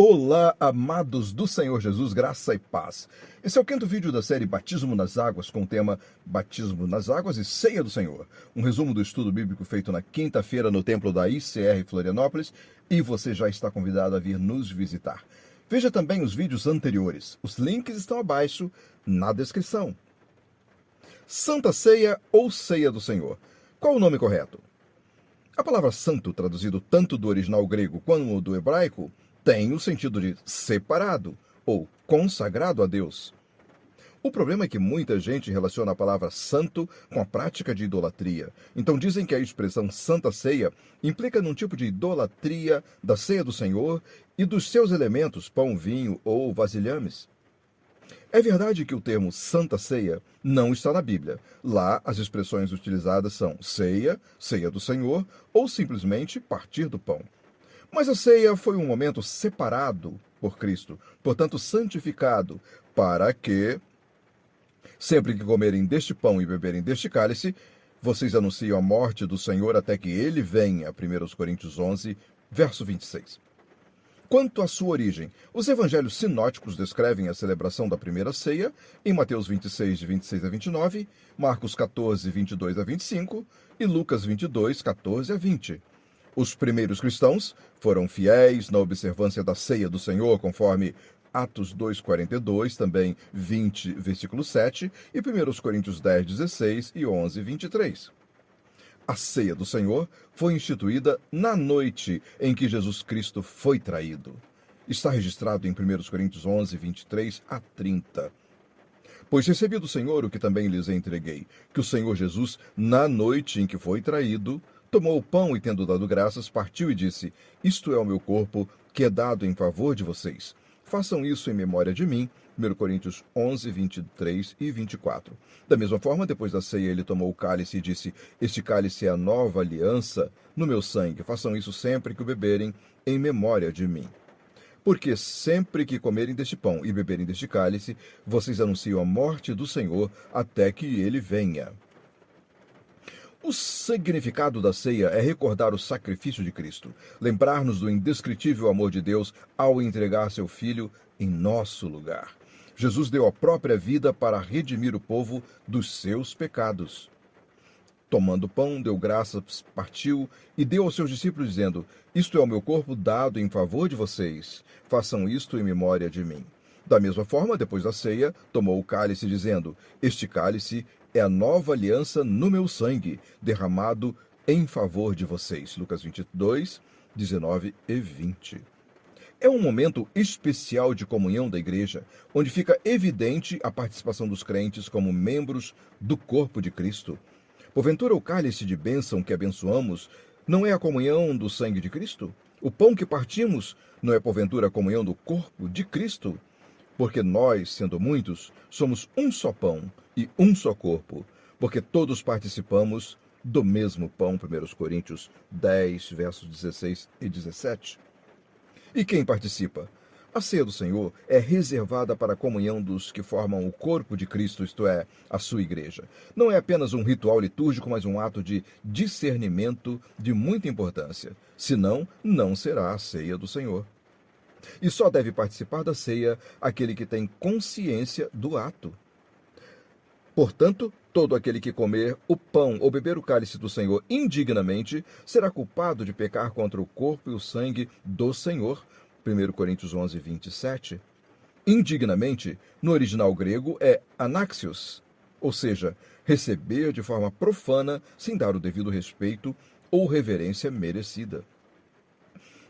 Olá, amados do Senhor Jesus, graça e paz. Esse é o quinto vídeo da série Batismo nas Águas, com o tema Batismo nas Águas e Ceia do Senhor. Um resumo do estudo bíblico feito na quinta-feira no templo da ICR Florianópolis, e você já está convidado a vir nos visitar. Veja também os vídeos anteriores. Os links estão abaixo na descrição. Santa Ceia ou Ceia do Senhor. Qual o nome correto? A palavra santo, traduzido tanto do original grego quanto do hebraico, tem o sentido de separado ou consagrado a Deus. O problema é que muita gente relaciona a palavra santo com a prática de idolatria. Então dizem que a expressão Santa Ceia implica num tipo de idolatria da ceia do Senhor e dos seus elementos, pão, vinho ou vasilhames. É verdade que o termo Santa Ceia não está na Bíblia. Lá, as expressões utilizadas são ceia, ceia do Senhor ou simplesmente partir do pão. Mas a ceia foi um momento separado por Cristo, portanto santificado, para que, sempre que comerem deste pão e beberem deste cálice, vocês anunciam a morte do Senhor até que ele venha. 1 Coríntios 11, verso 26. Quanto à sua origem, os evangelhos sinóticos descrevem a celebração da primeira ceia em Mateus 26, de 26 a 29, Marcos 14, 22 a 25 e Lucas 22, 14 a 20. Os primeiros cristãos foram fiéis na observância da ceia do Senhor, conforme Atos 2,42, também 20, versículo 7, e 1 Coríntios 10, 16 e 11, 23. A ceia do Senhor foi instituída na noite em que Jesus Cristo foi traído. Está registrado em 1 Coríntios 11, 23 a 30. Pois recebi do Senhor o que também lhes entreguei, que o Senhor Jesus, na noite em que foi traído, tomou o pão e, tendo dado graças, partiu e disse: Isto é o meu corpo, que é dado em favor de vocês. Façam isso em memória de mim. 1 Coríntios 11, 23 e 24. Da mesma forma, depois da ceia, ele tomou o cálice e disse: Este cálice é a nova aliança no meu sangue. Façam isso sempre que o beberem, em memória de mim. Porque sempre que comerem deste pão e beberem deste cálice, vocês anunciam a morte do Senhor até que ele venha. O significado da ceia é recordar o sacrifício de Cristo, lembrar-nos do indescritível amor de Deus ao entregar seu Filho em nosso lugar. Jesus deu a própria vida para redimir o povo dos seus pecados. Tomando o pão, deu graças, partiu e deu aos seus discípulos, dizendo: Isto é o meu corpo dado em favor de vocês. Façam isto em memória de mim. Da mesma forma, depois da ceia, tomou o cálice, dizendo: Este cálice é a nova aliança no meu sangue, derramado em favor de vocês. Lucas 22, 19 e 20. É um momento especial de comunhão da igreja, onde fica evidente a participação dos crentes como membros do corpo de Cristo. Porventura, o cálice de bênção que abençoamos não é a comunhão do sangue de Cristo? O pão que partimos não é, porventura, a comunhão do corpo de Cristo? Porque nós, sendo muitos, somos um só pão e um só corpo, porque todos participamos do mesmo pão. 1 Coríntios 10, versos 16 e 17. E quem participa? A ceia do Senhor é reservada para a comunhão dos que formam o corpo de Cristo, isto é, a sua igreja. Não é apenas um ritual litúrgico, mas um ato de discernimento de muita importância. Senão, não será a ceia do Senhor. E só deve participar da ceia aquele que tem consciência do ato. Portanto, todo aquele que comer o pão ou beber o cálice do Senhor indignamente será culpado de pecar contra o corpo e o sangue do Senhor. 1 Coríntios 11, 27. Indignamente, no original grego, é anaxios, ou seja, receber de forma profana, sem dar o devido respeito ou reverência merecida.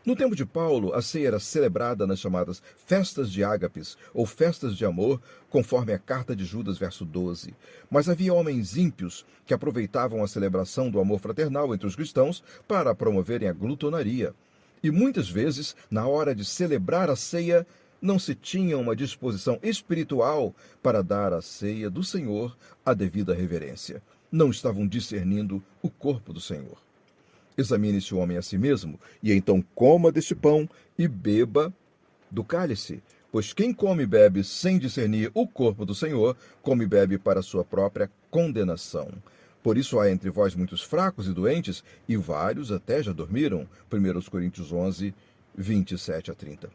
No tempo de Paulo, a ceia era celebrada nas chamadas festas de ágapes, ou festas de amor, conforme a carta de Judas, verso 12. Mas havia homens ímpios que aproveitavam a celebração do amor fraternal entre os cristãos para promoverem a glutonaria. E muitas vezes, na hora de celebrar a ceia, não se tinha uma disposição espiritual para dar à ceia do Senhor a devida reverência. Não estavam discernindo o corpo do Senhor. Examine-se o homem a si mesmo, e então coma deste pão e beba do cálice. Pois quem come e bebe sem discernir o corpo do Senhor, come e bebe para a sua própria condenação. Por isso há entre vós muitos fracos e doentes, e vários até já dormiram. 1 Coríntios 11, 27 a 30.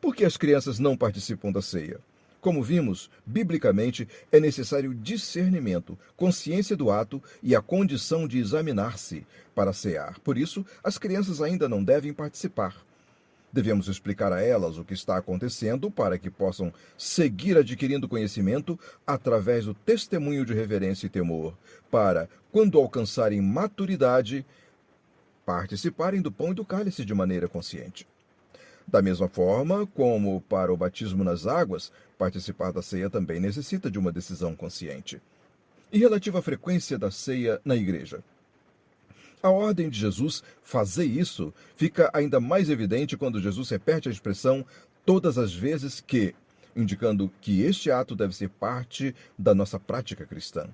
Por que as crianças não participam da ceia? Como vimos, biblicamente é necessário discernimento, consciência do ato e a condição de examinar-se para cear. Por isso, as crianças ainda não devem participar. Devemos explicar a elas o que está acontecendo para que possam seguir adquirindo conhecimento através do testemunho de reverência e temor, para, quando alcançarem maturidade, participarem do pão e do cálice de maneira consciente. Da mesma forma como para o batismo nas águas, participar da ceia também necessita de uma decisão consciente. E relativa à frequência da ceia na igreja. A ordem de Jesus, fazer isso, fica ainda mais evidente quando Jesus repete a expressão todas as vezes que, indicando que este ato deve ser parte da nossa prática cristã.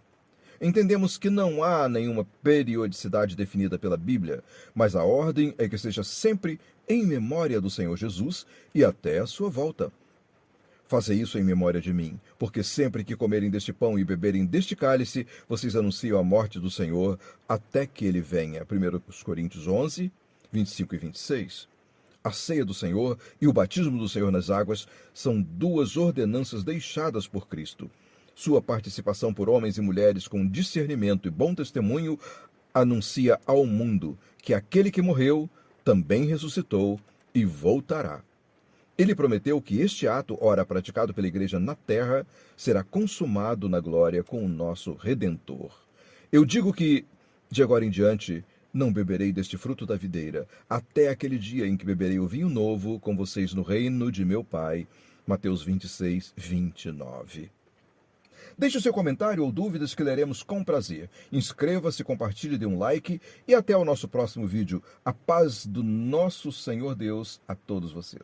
Entendemos que não há nenhuma periodicidade definida pela Bíblia, mas a ordem é que seja sempre em memória do Senhor Jesus e até a sua volta. Faça isso em memória de mim, porque sempre que comerem deste pão e beberem deste cálice, vocês anunciam a morte do Senhor até que ele venha. 1 Coríntios 11, 25 e 26. A ceia do Senhor e o batismo do Senhor nas águas são duas ordenanças deixadas por Cristo. Sua participação por homens e mulheres com discernimento e bom testemunho anuncia ao mundo que aquele que morreu também ressuscitou e voltará. Ele prometeu que este ato, ora praticado pela igreja na terra, será consumado na glória com o nosso Redentor. Eu digo que, de agora em diante, não beberei deste fruto da videira, até aquele dia em que beberei o vinho novo com vocês no reino de meu Pai. Mateus 26, 29. Deixe o seu comentário ou dúvidas que leremos com prazer. Inscreva-se, compartilhe, dê um like e até o nosso próximo vídeo. A paz do nosso Senhor Deus a todos vocês.